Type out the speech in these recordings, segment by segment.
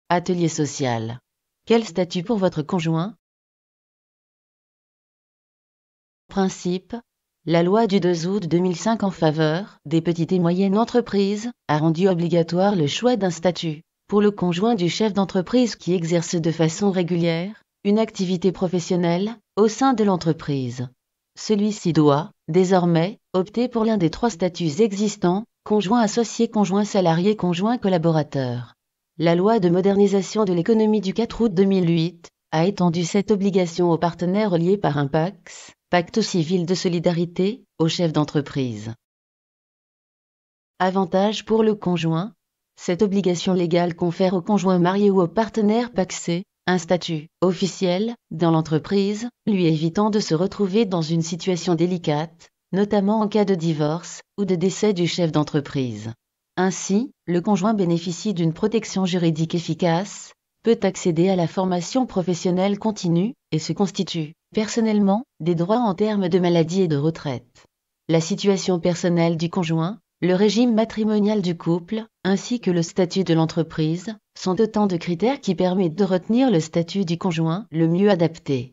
Atelier social. Quel statut pour votre conjoint? Principe. La loi du 2 août 2005 en faveur des petites et moyennes entreprises a rendu obligatoire le choix d'un statut pour le conjoint du chef d'entreprise qui exerce de façon régulière une activité professionnelle au sein de l'entreprise. Celui-ci doit, désormais, opter pour l'un des 3 statuts existants, conjoint associé, conjoint salarié, conjoint collaborateur. La loi de modernisation de l'économie du 4 août 2008 a étendu cette obligation aux partenaires reliés par un PACS, Pacte civil de solidarité, aux chefs d'entreprise. Avantage pour le conjoint. Cette obligation légale confère au conjoint marié ou au partenaire pacsé un statut officiel dans l'entreprise, lui évitant de se retrouver dans une situation délicate, notamment en cas de divorce ou de décès du chef d'entreprise. Ainsi, le conjoint bénéficie d'une protection juridique efficace, peut accéder à la formation professionnelle continue et se constitue, personnellement, des droits en termes de maladie et de retraite. La situation personnelle du conjoint, le régime matrimonial du couple, ainsi que le statut de l'entreprise, sont autant de critères qui permettent de retenir le statut du conjoint le mieux adapté.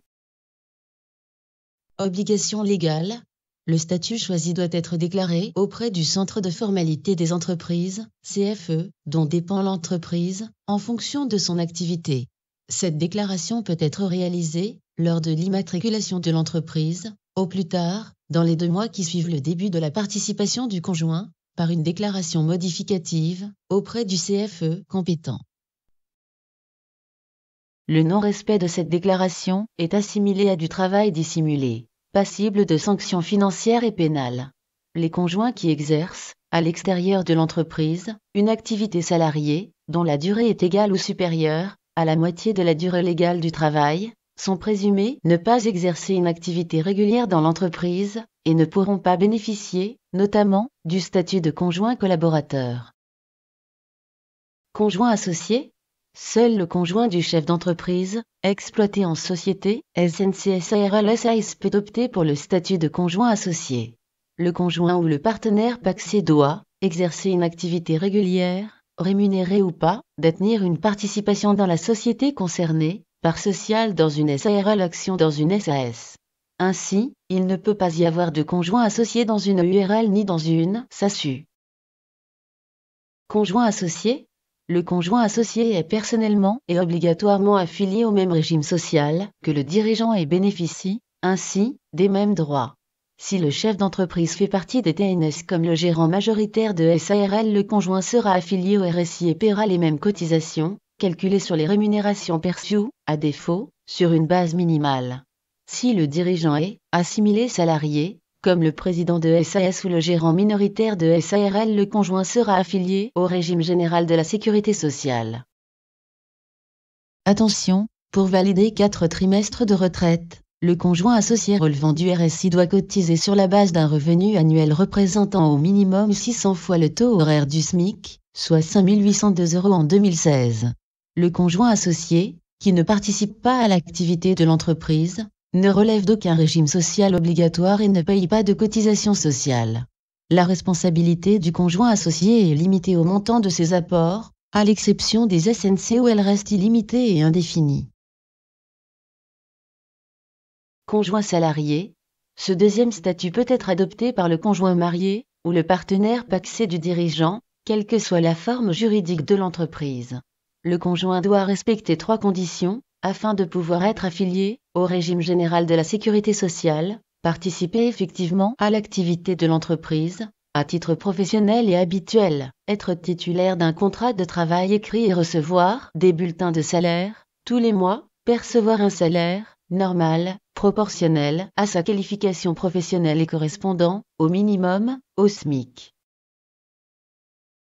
Obligation légale. Le statut choisi doit être déclaré auprès du Centre de formalité des entreprises, CFE, dont dépend l'entreprise, en fonction de son activité. Cette déclaration peut être réalisée lors de l'immatriculation de l'entreprise, au plus tard, dans les 2 mois qui suivent le début de la participation du conjoint, par une déclaration modificative, auprès du CFE compétent. Le non-respect de cette déclaration est assimilé à du travail dissimulé, passible de sanctions financières et pénales. Les conjoints qui exercent, à l'extérieur de l'entreprise, une activité salariée, dont la durée est égale ou supérieure à la moitié de la durée légale du travail, sont présumés ne pas exercer une activité régulière dans l'entreprise et ne pourront pas bénéficier, notamment, du statut de conjoint collaborateur. Conjoint associé. Seul le conjoint du chef d'entreprise, exploité en société, SNC SAS peut opter pour le statut de conjoint associé. Le conjoint ou le partenaire pacsé doit exercer une activité régulière, rémunérée ou pas, détenir une participation dans la société concernée, part sociale dans une SARL, action dans une SAS. Ainsi, il ne peut pas y avoir de conjoint associé dans une URL ni dans une SASU. Conjoint associé. Le conjoint associé est personnellement et obligatoirement affilié au même régime social que le dirigeant et bénéficie, ainsi, des mêmes droits. Si le chef d'entreprise fait partie des TNS comme le gérant majoritaire de SARL, le conjoint sera affilié au RSI et paiera les mêmes cotisations, calculées sur les rémunérations perçues, à défaut, sur une base minimale. Si le dirigeant est assimilé salarié, comme le président de SAS ou le gérant minoritaire de SARL, le conjoint sera affilié au régime général de la sécurité sociale. Attention, pour valider 4 trimestres de retraite, le conjoint associé relevant du RSI doit cotiser sur la base d'un revenu annuel représentant au minimum 600 fois le taux horaire du SMIC, soit 5 802 € en 2016. Le conjoint associé, qui ne participe pas à l'activité de l'entreprise, ne relève d'aucun régime social obligatoire et ne paye pas de cotisation sociale. La responsabilité du conjoint associé est limitée au montant de ses apports, à l'exception des SNC où elle reste illimitée et indéfinie. Conjoint salarié. Ce deuxième statut peut être adopté par le conjoint marié ou le partenaire pacsé du dirigeant, quelle que soit la forme juridique de l'entreprise. Le conjoint doit respecter 3 conditions afin de pouvoir être affilié au régime général de la sécurité sociale, participer effectivement à l'activité de l'entreprise, à titre professionnel et habituel, être titulaire d'un contrat de travail écrit et recevoir des bulletins de salaire tous les mois, percevoir un salaire normal, proportionnel à sa qualification professionnelle et correspondant, au minimum, au SMIC.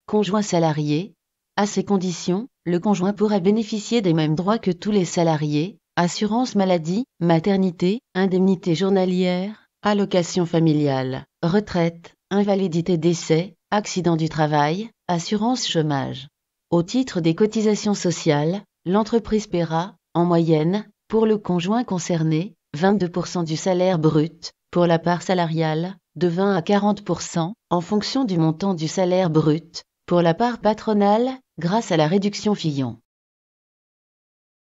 Conjoint salarié. À ces conditions, le conjoint pourra bénéficier des mêmes droits que tous les salariés, assurance maladie, maternité, indemnité journalière, allocation familiale, retraite, invalidité décès, accident du travail, assurance chômage. Au titre des cotisations sociales, l'entreprise paiera, en moyenne, Pour le conjoint concerné, 22% du salaire brut, pour la part salariale, de 20 à 40%, en fonction du montant du salaire brut, pour la part patronale, grâce à la réduction Fillon.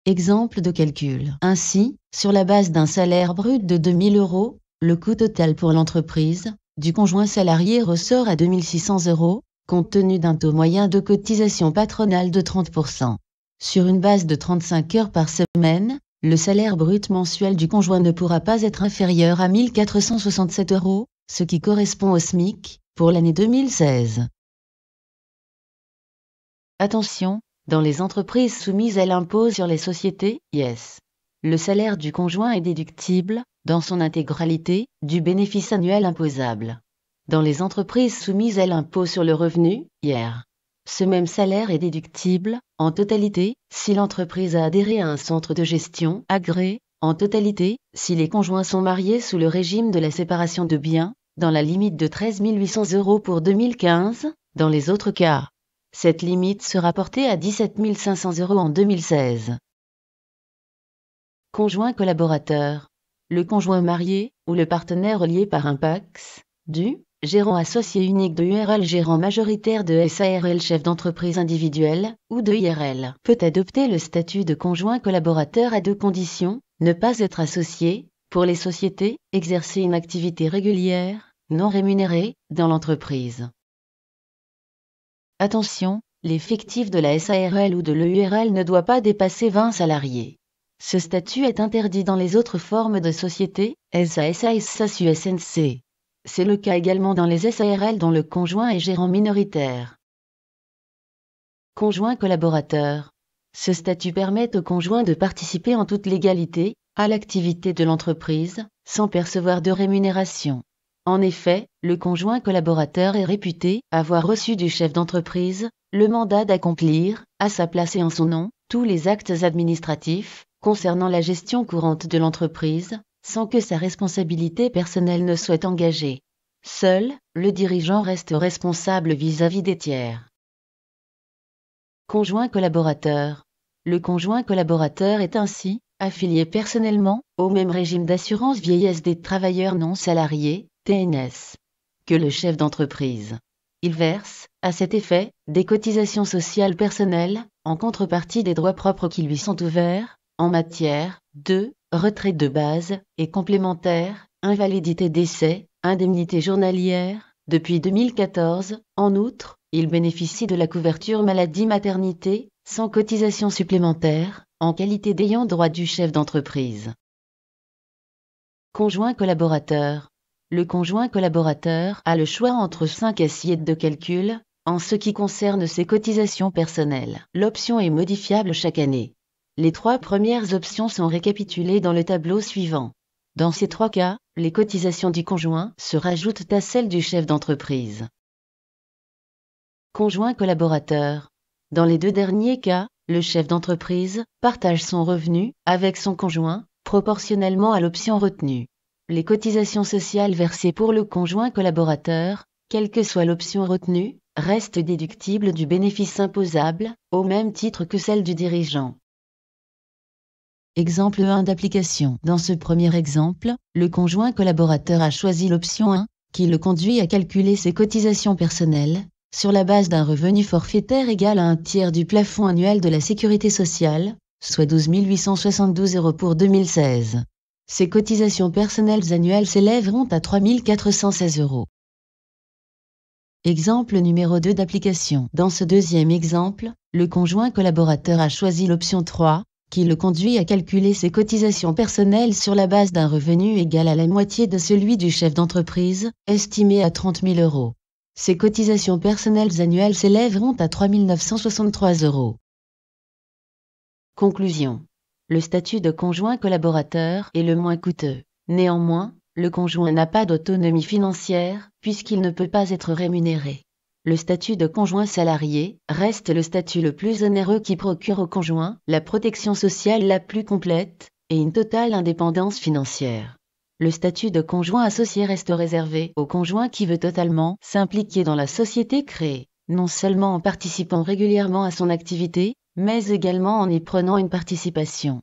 Exemple de calcul. Ainsi, sur la base d'un salaire brut de 2 000 €, le coût total pour l'entreprise du conjoint salarié ressort à 2 600 €, compte tenu d'un taux moyen de cotisation patronale de 30%. Sur une base de 35 heures par semaine, le salaire brut mensuel du conjoint ne pourra pas être inférieur à 1 467 €, ce qui correspond au SMIC, pour l'année 2016. Attention, dans les entreprises soumises à l'impôt sur les sociétés, IS, le salaire du conjoint est déductible, dans son intégralité, du bénéfice annuel imposable. Dans les entreprises soumises à l'impôt sur le revenu, IR, ce même salaire est déductible, en totalité, si l'entreprise a adhéré à un centre de gestion agréé, en totalité, si les conjoints sont mariés sous le régime de la séparation de biens, dans la limite de 13 800 € pour 2015, dans les autres cas. Cette limite sera portée à 17 500 € en 2016. Conjoint collaborateur. Le conjoint marié, ou le partenaire lié par un PACS, du gérant associé unique de URL, gérant majoritaire de SARL, chef d'entreprise individuelle, ou de IRL, peut adopter le statut de conjoint collaborateur à deux conditions: ne pas être associé, pour les sociétés, exercer une activité régulière, non rémunérée, dans l'entreprise. Attention, l'effectif de la SARL ou de l'EURL ne doit pas dépasser 20 salariés. Ce statut est interdit dans les autres formes de sociétés, SA, SAS, SASU, SNC. C'est le cas également dans les SARL dont le conjoint est gérant minoritaire. Conjoint collaborateur. Ce statut permet au conjoint de participer en toute légalité à l'activité de l'entreprise, sans percevoir de rémunération. En effet, le conjoint collaborateur est réputé avoir reçu du chef d'entreprise le mandat d'accomplir, à sa place et en son nom, tous les actes administratifs concernant la gestion courante de l'entreprise, sans que sa responsabilité personnelle ne soit engagée. Seul, le dirigeant reste responsable vis-à-vis des tiers. Conjoint collaborateur. Le conjoint collaborateur est ainsi affilié personnellement au même régime d'assurance vieillesse des travailleurs non salariés, TNS, que le chef d'entreprise. Il verse, à cet effet, des cotisations sociales personnelles, en contrepartie des droits propres qui lui sont ouverts, en matière de retraite de base et complémentaire, invalidité décès, indemnité journalière. Depuis 2014, en outre, il bénéficie de la couverture maladie-maternité, sans cotisation supplémentaire, en qualité d'ayant droit du chef d'entreprise. Conjoint collaborateur. Le conjoint collaborateur a le choix entre 5 assiettes de calcul, en ce qui concerne ses cotisations personnelles. L'option est modifiable chaque année. Les 3 premières options sont récapitulées dans le tableau suivant. Dans ces 3 cas, les cotisations du conjoint se rajoutent à celles du chef d'entreprise. Conjoint collaborateur. Dans les 2 derniers cas, le chef d'entreprise partage son revenu avec son conjoint, proportionnellement à l'option retenue. Les cotisations sociales versées pour le conjoint collaborateur, quelle que soit l'option retenue, restent déductibles du bénéfice imposable, au même titre que celles du dirigeant. Exemple 1 d'application. Dans ce premier exemple, le conjoint collaborateur a choisi l'option 1, qui le conduit à calculer ses cotisations personnelles, sur la base d'un revenu forfaitaire égal à un tiers du plafond annuel de la sécurité sociale, soit 12 872 € pour 2016. Ces cotisations personnelles annuelles s'élèveront à 3 416 €. Exemple numéro 2 d'application. Dans ce deuxième exemple, le conjoint collaborateur a choisi l'option 3, qui le conduit à calculer ses cotisations personnelles sur la base d'un revenu égal à la moitié de celui du chef d'entreprise, estimé à 30 000 €. Ces cotisations personnelles annuelles s'élèveront à 3 963 €. Conclusion. Le statut de conjoint collaborateur est le moins coûteux. Néanmoins, le conjoint n'a pas d'autonomie financière, puisqu'il ne peut pas être rémunéré. Le statut de conjoint salarié reste le statut le plus onéreux qui procure au conjoint la protection sociale la plus complète et une totale indépendance financière. Le statut de conjoint associé reste réservé au conjoint qui veut totalement s'impliquer dans la société créée, non seulement en participant régulièrement à son activité, mais également en y prenant une participation.